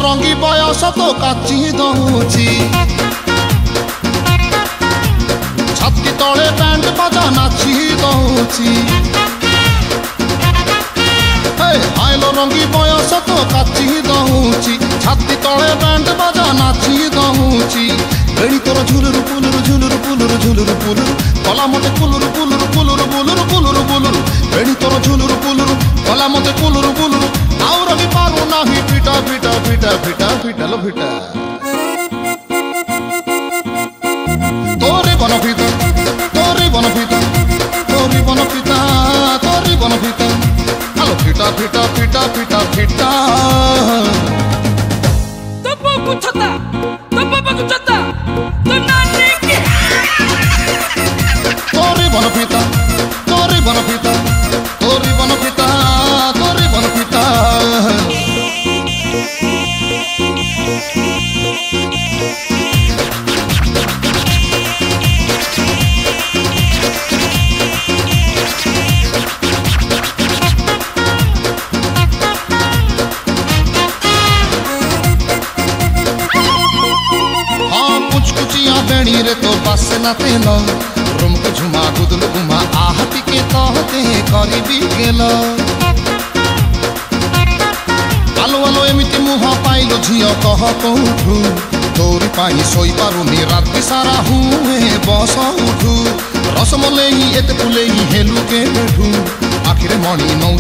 रंगी बयस तो काची दउची छाती तले बैंड बाजा नाची दउची आइलो रंगी बयस तो काची दउची छाती तले बैंड बाजा नाची दउची बेड़ी तोर झुलुरु पुलुरु झुलुरु पुलुरु झुलुरु पुलुरु कला मते पुलुरु पुलुरु पुलुरु पुलुरु पुलुरु पुलुरु बेड़ी तोर झुलुरु पुलुरु कला मते पुलुरु पुलुरु आउ रवि पारु नाही फिटा फिटा फिटा फिटा फिटा लो फिटा तोरे बन फिटा तोरे बन फिटा तोरे बन फिटा तोरे बन फिटा हेलो फिटा फिटा फिटा फिटा फिटा तो बाबू छता तो बाबा को छता तो नानी के तोरे बन फिटा तोरे बन फिटा तोरे बन फिटा तोरे बन फिटा बेणी रे तो बस न तेलो रूम को झुमा गुदल घुमा आहती के तहते करी भी गेल आलो आलो एमिति मुह पाइलो झियो कह कौठू तोरी पाई सोई पारुनी राति सारा हुए बस उठू रसमलेई एते फुलेई हेलु के बेठू आखिरे मणि नौ